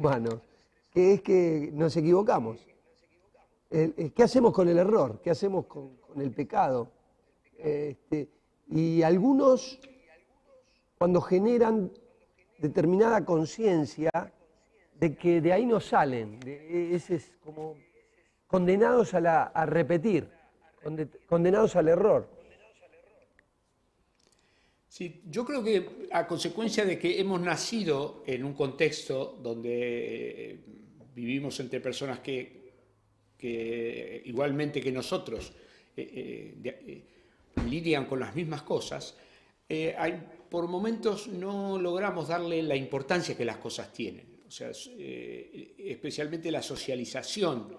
humanos, que es que nos equivocamos. ¿Qué hacemos con el error? ¿Qué hacemos con el pecado? Y algunos, cuando generan determinada conciencia de que de ahí no salen, es como condenados a repetir, condenados al error. Sí, yo creo que a consecuencia de que hemos nacido en un contexto donde vivimos entre personas que igualmente que nosotros lidian con las mismas cosas, por momentos no logramos darle la importancia que las cosas tienen. O sea, especialmente la socialización,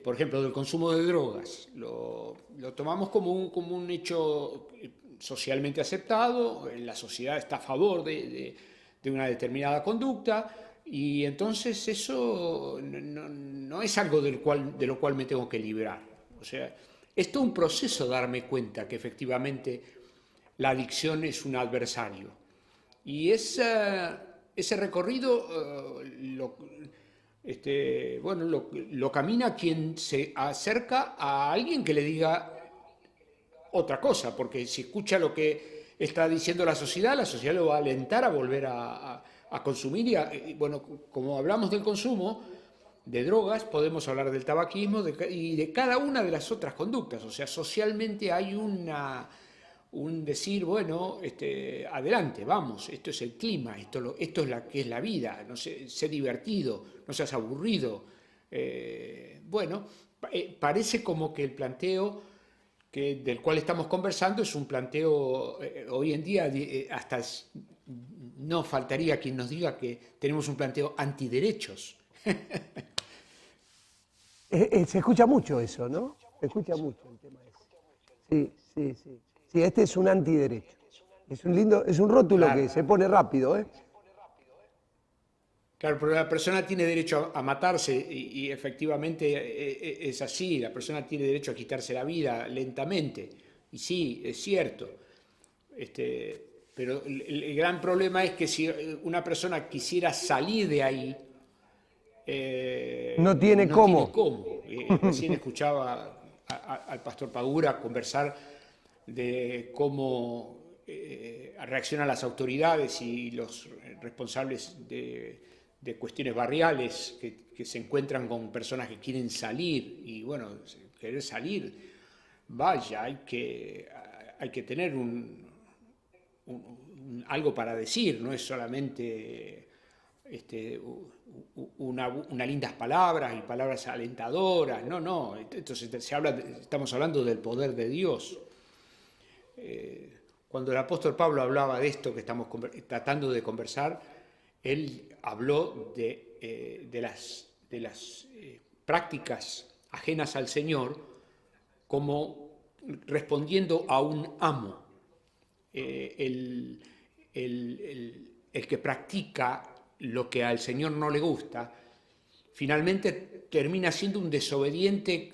por ejemplo, del consumo de drogas. Lo tomamos como un hecho socialmente aceptado, la sociedad está a favor de una determinada conducta, y entonces eso no es algo de lo cual me tengo que librar. O sea, es todo un proceso darme cuenta que efectivamente la adicción es un adversario. Y ese recorrido lo camina quien se acerca a alguien que le diga otra cosa, porque si escucha lo que está diciendo la sociedad lo va a alentar a volver a consumir. Y bueno, como hablamos del consumo de drogas, podemos hablar del tabaquismo y de cada una de las otras conductas. O sea, socialmente hay un decir, bueno, adelante, vamos, esto es el clima, esto es la que es la vida, no sé divertido, no seas aburrido. Parece como que el planteo del cual estamos conversando es un planteo, hoy en día no faltaría quien nos diga que tenemos un planteo antiderechos. Se escucha mucho eso, ¿no? Se escucha mucho el tema ese. Sí, sí, sí. Sí, este es un antiderecho. Es un rótulo Claro, que se pone rápido, ¿eh? claro, pero la persona tiene derecho a matarse y efectivamente es así, la persona tiene derecho a quitarse la vida lentamente, y sí, es cierto. Pero el gran problema es que si una persona quisiera salir de ahí, No tiene no tiene cómo. cómo. Recién escuchaba al pastor Padura conversar de cómo reaccionan las autoridades y los responsables de cuestiones barriales que se encuentran con personas que quieren salir. Y bueno, querer salir, vaya, hay que tener algo para decir, no es solamente unas lindas palabras y palabras alentadoras, no. Entonces estamos hablando del poder de Dios. Cuando el apóstol Pablo hablaba de esto que estamos tratando de conversar, él habló de las prácticas ajenas al Señor como respondiendo a un amo. El que practica lo que al Señor no le gusta, finalmente termina siendo un desobediente,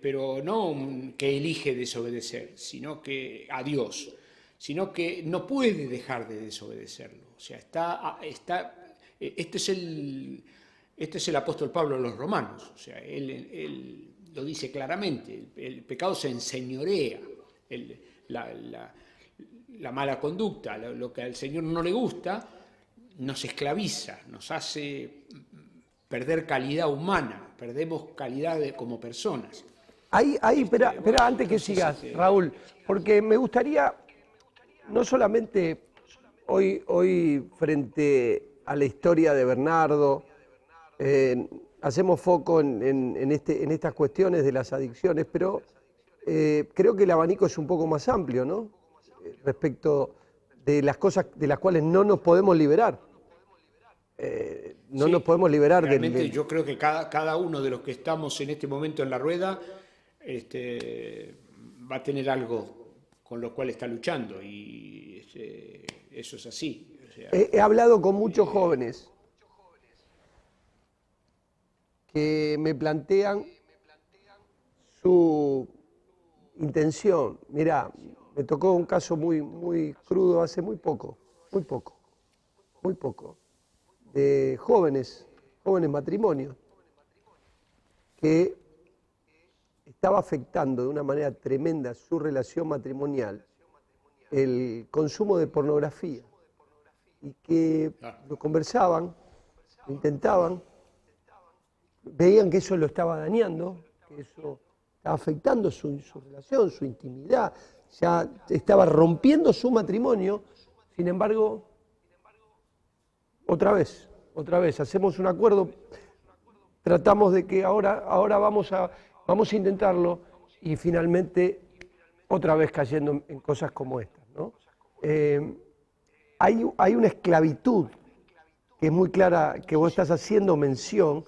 pero no que elige desobedecer, sino que a Dios, sino que no puede dejar de desobedecerlo. O sea, este es el apóstol Pablo a los romanos. O sea, él lo dice claramente, el pecado se enseñorea, la mala conducta, lo que al Señor no le gusta, nos esclaviza, nos hace perder calidad humana, perdemos calidad como personas. Espera, antes que Entonces, sigas, Raúl, porque me gustaría, no solamente hoy frente a la historia de Bernardo, hacemos foco en estas cuestiones de las adicciones, pero creo que el abanico es un poco más amplio, ¿no? Respecto de las cosas de las cuales no nos podemos liberar. No nos sí, podemos liberar realmente yo creo que cada uno de los que estamos en este momento en la rueda va a tener algo con lo cual está luchando, y eso es así. O sea, He hablado con muchos jóvenes que me plantean su intención. Mirá, me tocó un caso muy crudo hace muy poco. de jóvenes matrimonios, que estaba afectando de una manera tremenda su relación matrimonial el consumo de pornografía, y que lo conversaban, lo intentaban, veían que eso lo estaba dañando, que eso estaba afectando su relación, su intimidad, ya estaba rompiendo su matrimonio. Sin embargo, otra vez, hacemos un acuerdo, tratamos de que ahora vamos a intentarlo, y finalmente otra vez cayendo en cosas como estas, ¿no? Hay una esclavitud que es muy clara, que vos estás haciendo mención,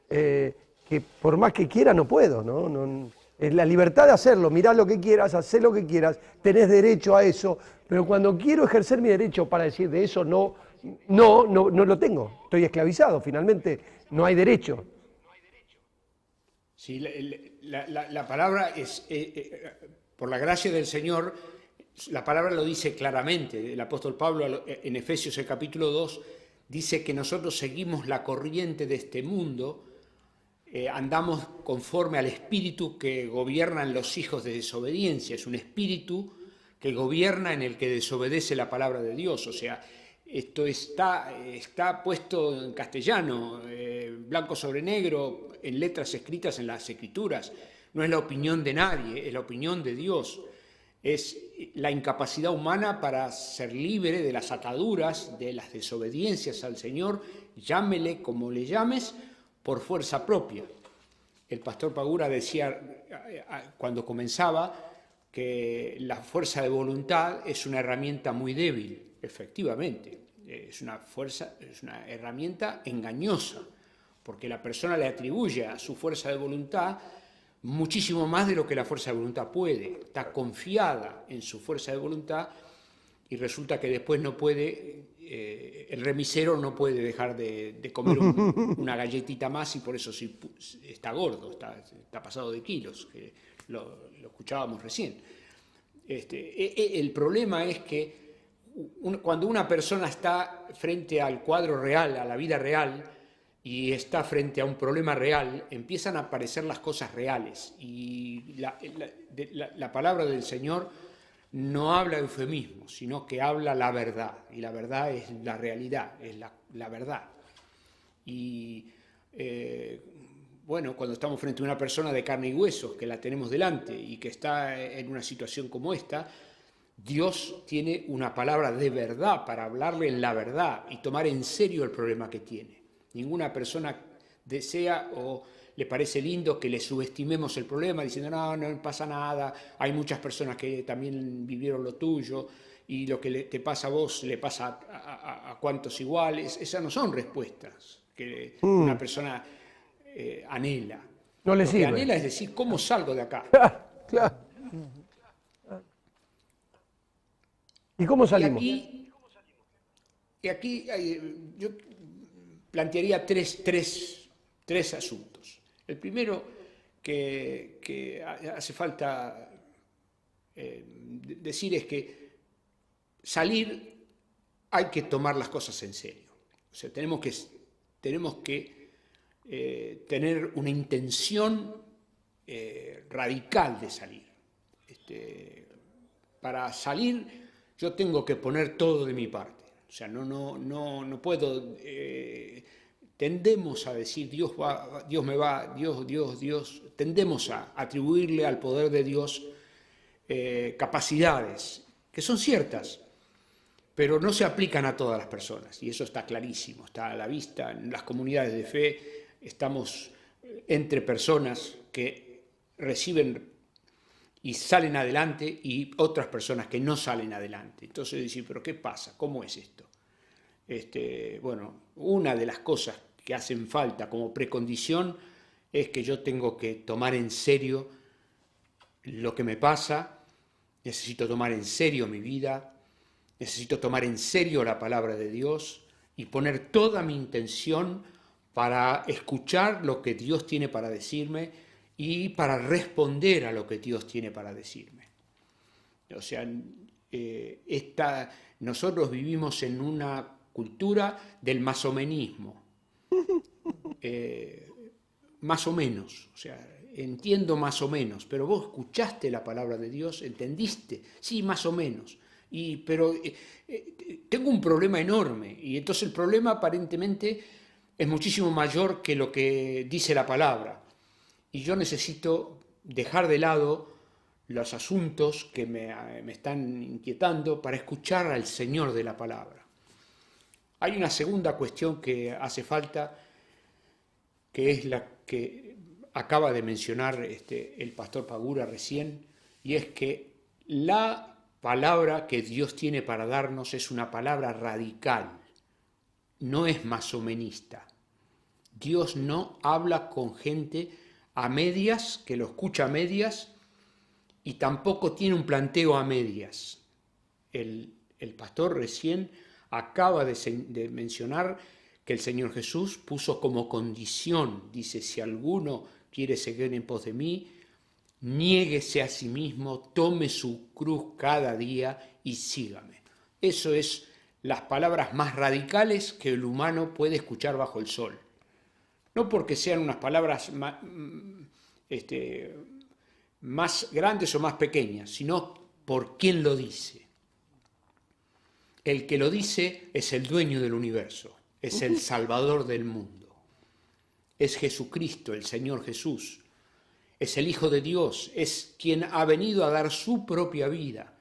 que por más que quiera no puedo, ¿no? Es la libertad de hacerlo, mirá lo que quieras, hacé lo que quieras, tenés derecho a eso, pero cuando quiero ejercer mi derecho para decir de eso no lo tengo, estoy esclavizado, finalmente no hay derecho. Sí, la palabra es, por la gracia del Señor, la palabra lo dice claramente. El apóstol Pablo en Efesios el capítulo 2 dice que nosotros seguimos la corriente de este mundo, andamos conforme al espíritu que gobierna en los hijos de desobediencia. Es un espíritu que gobierna en el que desobedece la palabra de Dios. O sea, esto está puesto en castellano, blanco sobre negro, en letras escritas en las Escrituras. No es la opinión de nadie, es la opinión de Dios. Es la incapacidad humana para ser libre de las ataduras, de las desobediencias al Señor, llámele como le llames, por fuerza propia. El pastor Pagura decía cuando comenzaba que la fuerza de voluntad es una herramienta muy débil. Efectivamente, es una herramienta engañosa, porque la persona le atribuye a su fuerza de voluntad muchísimo más de lo que la fuerza de voluntad puede. Está confiada en su fuerza de voluntad y resulta que después no puede, el remisero no puede dejar de comer una galletita más, y por eso sí está gordo, está pasado de kilos, que lo escuchábamos recién. El problema es que cuando una persona está frente al cuadro real, a la vida real, y está frente a un problema real, empiezan a aparecer las cosas reales. Y la palabra del Señor no habla eufemismo, sino que habla la verdad. Y la verdad es la realidad, es la verdad. Y bueno, cuando estamos frente a una persona de carne y huesos, que la tenemos delante y que está en una situación como esta, Dios tiene una palabra de verdad para hablarle en la verdad y tomar en serio el problema que tiene. Ninguna persona desea o le parece lindo que le subestimemos el problema diciendo no pasa nada, hay muchas personas que también vivieron lo tuyo y lo que te pasa a vos le pasa a cuantos iguales. Esas no son respuestas que una persona anhela. No le lo sirve. que anhela es decir, ¿cómo salgo de acá? Claro. ¿Y cómo salimos? Y aquí yo plantearía tres asuntos. El primero que hace falta decir es que salir hay que tomar las cosas en serio. O sea, tenemos que tener una intención radical de salir. Para salir yo tengo que poner todo de mi parte. O sea, no puedo. Tendemos a decir Dios me va, Dios. Tendemos a atribuirle al poder de Dios capacidades que son ciertas, pero no se aplican a todas las personas. Y eso está clarísimo, está a la vista. En las comunidades de fe estamos entre personas que reciben y salen adelante y otras personas que no salen adelante. Entonces decir, ¿pero qué pasa? ¿Cómo es esto? Bueno, una de las cosas que hacen falta como precondición es que yo tengo que tomar en serio lo que me pasa, necesito tomar en serio mi vida, necesito tomar en serio la palabra de Dios y poner toda mi intención para escuchar lo que Dios tiene para decirme y para responder a lo que Dios tiene para decirme. O sea, nosotros vivimos en una cultura del masomenismo. Más o menos, o sea, entiendo más o menos, pero vos escuchaste la palabra de Dios, ¿entendiste? Sí, más o menos. Pero tengo un problema enorme, y entonces el problema aparentemente es muchísimo mayor que lo que dice la palabra. Y yo necesito dejar de lado los asuntos que me están inquietando para escuchar al Señor de la palabra. Hay una segunda cuestión que hace falta, que es la que acaba de mencionar el pastor Pagura recién, y es que la palabra que Dios tiene para darnos es una palabra radical, no es masomenista. Dios no habla con gente a medias, que lo escucha a medias, y tampoco tiene un planteo a medias. El pastor recién acaba de mencionar que el Señor Jesús puso como condición, dice, si alguno quiere seguir en pos de mí, niéguese a sí mismo, tome su cruz cada día y sígame. Eso es las palabras más radicales que el humano puede escuchar bajo el sol. No porque sean unas palabras más grandes o más pequeñas, sino por quién lo dice. El que lo dice es el dueño del universo, es el Salvador del mundo, es Jesucristo, el Señor Jesús, es el Hijo de Dios, es quien ha venido a dar su propia vida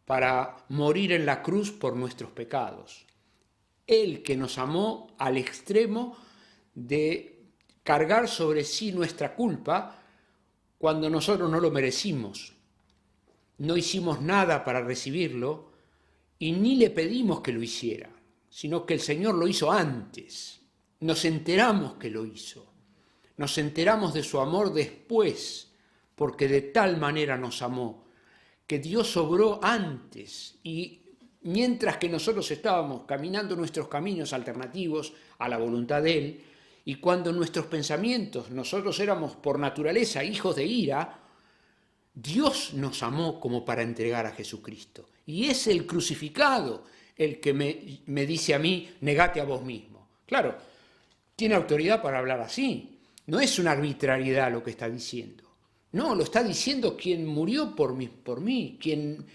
para morir en la cruz por nuestros pecados. Él que nos amó al extremo de cargar sobre sí nuestra culpa cuando nosotros no lo merecimos. No hicimos nada para recibirlo y ni le pedimos que lo hiciera, sino que el Señor lo hizo antes. Nos enteramos que lo hizo. Nos enteramos de su amor después, porque de tal manera nos amó, que Dios obró antes, y mientras que nosotros estábamos caminando nuestros caminos alternativos a la voluntad de Él, y cuando nuestros pensamientos, nosotros éramos por naturaleza hijos de ira, Dios nos amó como para entregar a Jesucristo. Y es el crucificado el que me dice a mí, negate a vos mismo. Claro, tiene autoridad para hablar así. No es una arbitrariedad lo que está diciendo. No, lo está diciendo quien murió por mí, quien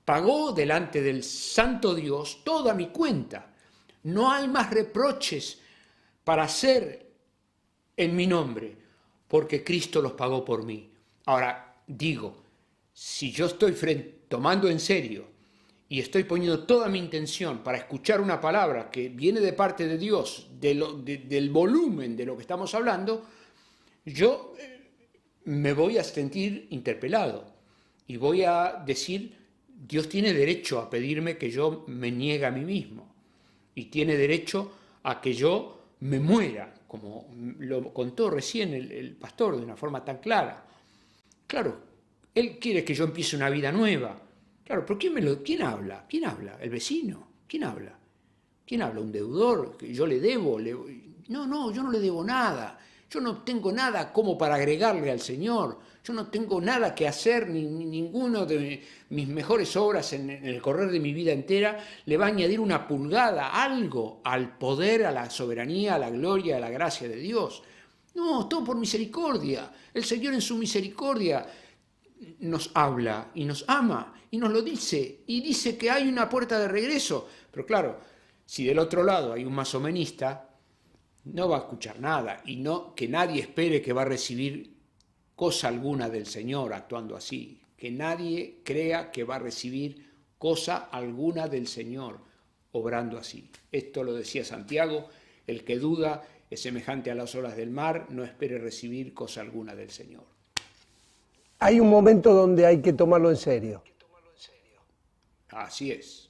pagó delante del santo Dios toda mi cuenta. No hay más reproches para hacer en mi nombre, porque Cristo los pagó por mí. Ahora, digo, si yo estoy tomando en serio y estoy poniendo toda mi intención para escuchar una palabra que viene de parte de Dios, del volumen de lo que estamos hablando, yo me voy a sentir interpelado y voy a decir, Dios tiene derecho a pedirme que yo me niegue a mí mismo y tiene derecho a que yo me muera, como lo contó recién el pastor de una forma tan clara. Claro, Él quiere que yo empiece una vida nueva. Claro, pero ¿quién habla? ¿Quién habla? ¿El vecino? ¿Quién habla? ¿Quién habla? ¿Un deudor? ¿Que yo le debo? No, yo no le debo nada. Yo no tengo nada como para agregarle al Señor. Yo no tengo nada que hacer, ni ninguno de mis mejores obras en el correr de mi vida entera le va a añadir una pulgada, algo, al poder, a la soberanía, a la gloria, a la gracia de Dios. No, todo por misericordia. El Señor en su misericordia nos habla y nos ama y nos lo dice. Y dice que hay una puerta de regreso. Pero claro, si del otro lado hay un masomenista, no va a escuchar nada, y no que nadie espere que va a recibir cosa alguna del Señor actuando así, que nadie crea que va a recibir cosa alguna del Señor obrando así. Esto lo decía Santiago, el que duda es semejante a las olas del mar, no espere recibir cosa alguna del Señor. Hay un momento donde hay que tomarlo en serio. Así es.